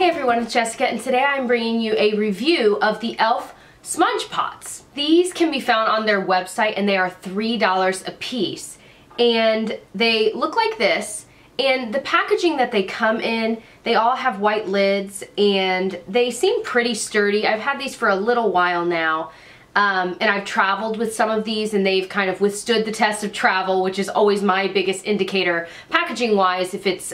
Hey everyone, it's Jessica, and today I'm bringing you a review of the e.l.f. smudge pots. These can be found on their website and they are $3 a piece. And they look like this, and the packaging that they come in, they all have white lids and they seem pretty sturdy. I've had these for a little while now. And I've traveled with some of these and they've kind of withstood the test of travel, which is always my biggest indicator packaging wise if it's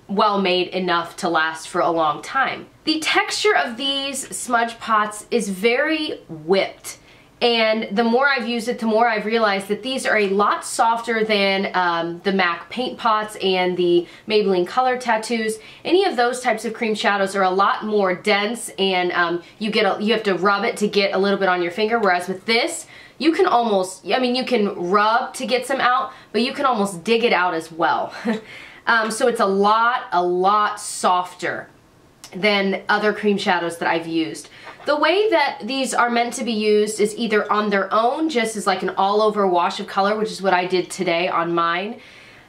well made enough to last for a long time. The texture of these smudge pots is very whipped, and the more I've used it, the more I've realized that these are a lot softer than the MAC paint pots and the Maybelline Color Tattoos. Any of those types of cream shadows are a lot more dense, and you have to rub it to get a little bit on your finger, whereas with this, you can almost, I mean, you can rub to get some out, but you can almost dig it out as well. So it's a lot softer than other cream shadows that I've used. The way that these are meant to be used is either on their own, just as like an all-over wash of color, which is what I did today on mine.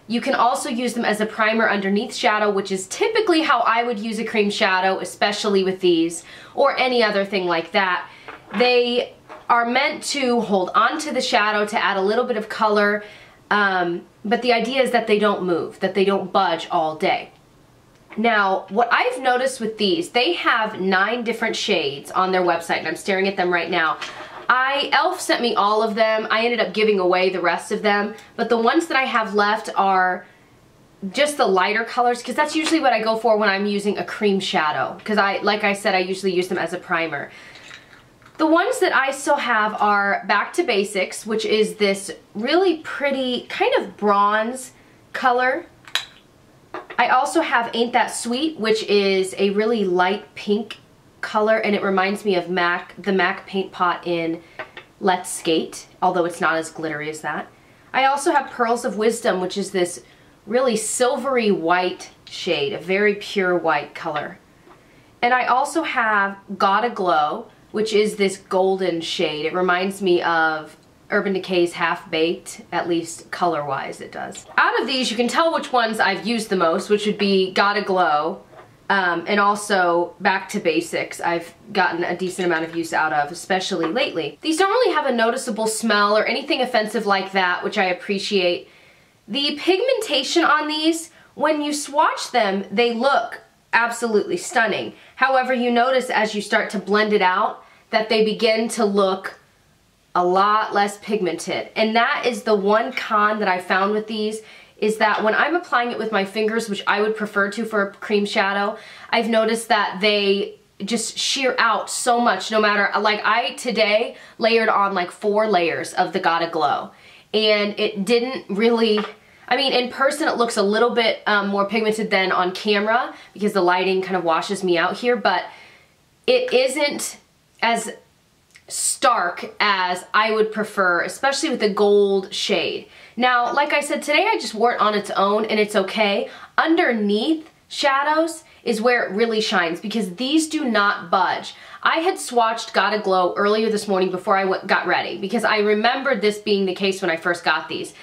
You can also use them as a primer underneath shadow, which is typically how I would use a cream shadow, especially with these, or any other thing like that. They are meant to hold on to the shadow to add a little bit of color, but the idea is that they don't move, that they don't budge all day. Now, what I've noticed with these, they have 9 different shades on their website, and I'm staring at them right now. e.l.f. sent me all of them. I ended up giving away the rest of them, but the ones that I have left are just the lighter colors, because that's usually what I go for when I'm using a cream shadow, because like I said, I usually use them as a primer. The ones that I still have are Back to Basics, which is this really pretty kind of bronze color. I also have Ain't That Sweet, which is a really light pink color, and it reminds me of the MAC paint pot in Let's Skate, although it's not as glittery as that. I also have Pearls of Wisdom, which is this really silvery white shade, a very pure white color. And I also have Gotta Glow, which is this golden shade. It reminds me of Urban Decay's Half Baked, at least color-wise it does. Out of these, you can tell which ones I've used the most, which would be Gotta Glow, and also Back to Basics. I've gotten a decent amount of use out of, especially lately. These don't really have a noticeable smell or anything offensive like that, which I appreciate. The pigmentation on these, when you swatch them, they look absolutely stunning. However, you notice as you start to blend it out that they begin to look a lot less pigmented, and that is the one con that I found with these, is that when I'm applying it with my fingers, which I would prefer to for a cream shadow, I've noticed that they just sheer out so much. No matter, like I today layered on like 4 layers of the Gotta Glow, and it didn't really, I mean, in person it looks a little bit more pigmented than on camera because the lighting kind of washes me out here, but it isn't as stark as I would prefer, especially with the gold shade. Now, like I said, today I just wore it on its own and it's okay. Underneath shadows is where it really shines because these do not budge. I had swatched Gotta Glow earlier this morning before I got ready because I remembered this being the case when I first got these.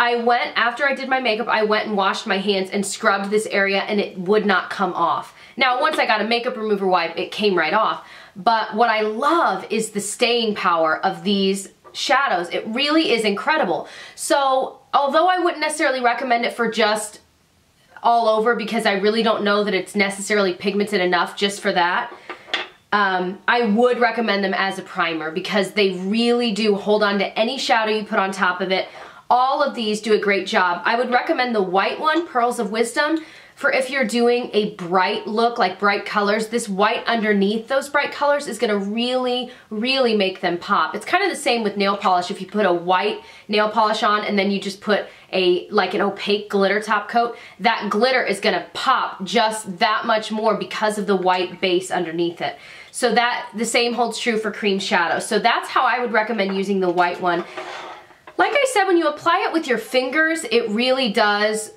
After I did my makeup, I went and washed my hands and scrubbed this area and it would not come off. Now, once I got a makeup remover wipe, it came right off. But what I love is the staying power of these shadows. It really is incredible. So, although I wouldn't necessarily recommend it for just all over because I really don't know that it's necessarily pigmented enough just for that, I would recommend them as a primer because they really do hold on to any shadow you put on top of it. All of these do a great job. I would recommend the white one, Pearls of Wisdom, for if you're doing a bright look, like bright colors. This white underneath those bright colors is gonna really make them pop. It's kind of the same with nail polish. If you put a white nail polish on and then you just put like an opaque glitter top coat, that glitter is gonna pop just that much more because of the white base underneath it. So the same holds true for cream shadow. So that's how I would recommend using the white one. Like I said, when you apply it with your fingers, it really does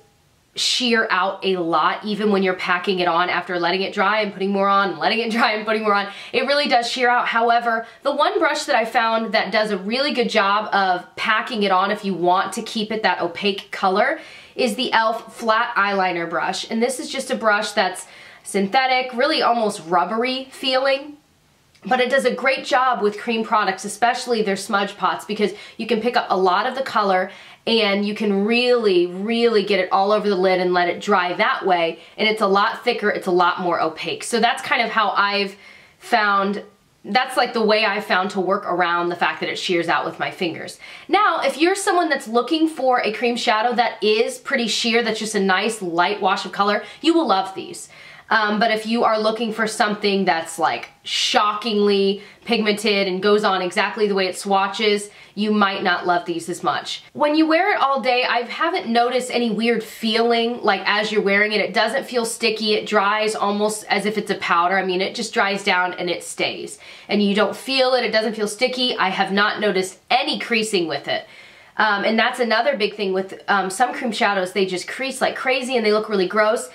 sheer out a lot, even when you're packing it on after letting it dry and putting more on, and letting it dry and putting more on. It really does sheer out. However, the one brush that I found that does a really good job of packing it on if you want to keep it that opaque color is the e.l.f. flat eyeliner brush. And this is just a brush that's synthetic, really almost rubbery feeling. But it does a great job with cream products, especially their smudge pots, because you can pick up a lot of the color and you can really, really get it all over the lid and let it dry that way. And it's a lot thicker, it's a lot more opaque. So that's kind of how I've found, that's like the way I've found to work around the fact that it shears out with my fingers. Now, if you're someone that's looking for a cream shadow that is pretty sheer, that's just a nice light wash of color, you will love these. But if you are looking for something that's like shockingly pigmented and goes on exactly the way it swatches, you might not love these as much. When you wear it all day, I haven't noticed any weird feeling like as you're wearing it. It doesn't feel sticky. It dries almost as if it's a powder. I mean, it just dries down and it stays. And you don't feel it. It doesn't feel sticky. I have not noticed any creasing with it. And that's another big thing with some cream shadows. They just crease like crazy and they look really gross.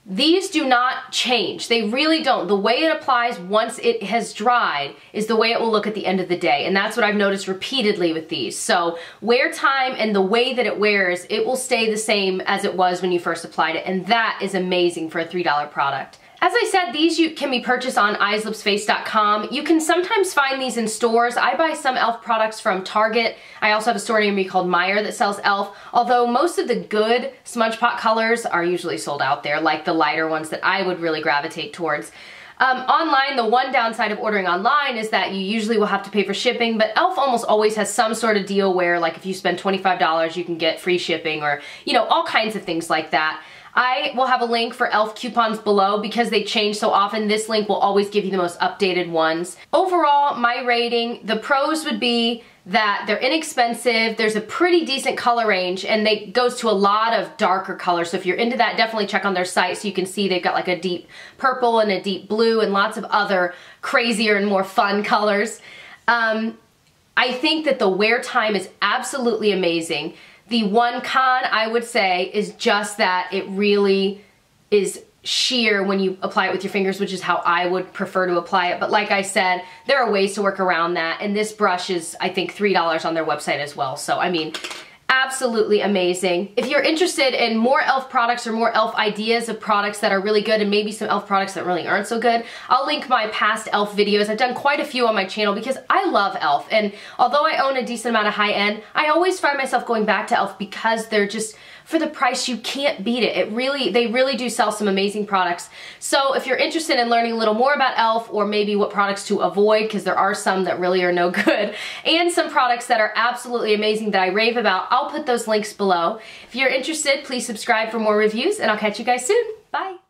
These do not change. They really don't. The way it applies once it has dried is the way it will look at the end of the day. And that's what I've noticed repeatedly with these. So wear time and the way that it wears, it will stay the same as it was when you first applied it. And that is amazing for a $3 product. As I said, these can be purchased on eyeslipsface.com. You can sometimes find these in stores. I buy some e.l.f. products from Target. I also have a store near me called Meijer that sells e.l.f. Although most of the good smudge pot colors are usually sold out there, like the lighter ones that I would really gravitate towards. Online, the one downside of ordering online is that you usually will have to pay for shipping, but e.l.f. almost always has some sort of deal where, like, if you spend $25, you can get free shipping or, you know, all kinds of things like that. I will have a link for e.l.f. coupons below because they change so often. This link will always give you the most updated ones. Overall, my rating, the pros would be that they're inexpensive, there's a pretty decent color range, and they goes to a lot of darker colors. So if you're into that, definitely check on their site so you can see they've got like a deep purple and a deep blue and lots of other crazier and more fun colors. I think that the wear time is absolutely amazing. The one con I would say is just that it really is sheer when you apply it with your fingers, which is how I would prefer to apply it. But like I said, there are ways to work around that. And this brush is, I think, $3 on their website as well. So, I mean, absolutely amazing. If you're interested in more e.l.f. products or more e.l.f. ideas of products that are really good and maybe some e.l.f. products that really aren't so good, I'll link my past e.l.f. videos. I've done quite a few on my channel because I love e.l.f. And although I own a decent amount of high-end, I always find myself going back to e.l.f. because they're just, for the price, you can't beat it. They really do sell some amazing products. So if you're interested in learning a little more about e.l.f. or maybe what products to avoid, because there are some that really are no good, and some products that are absolutely amazing that I rave about, I'll put those links below. If you're interested, please subscribe for more reviews, and I'll catch you guys soon. Bye!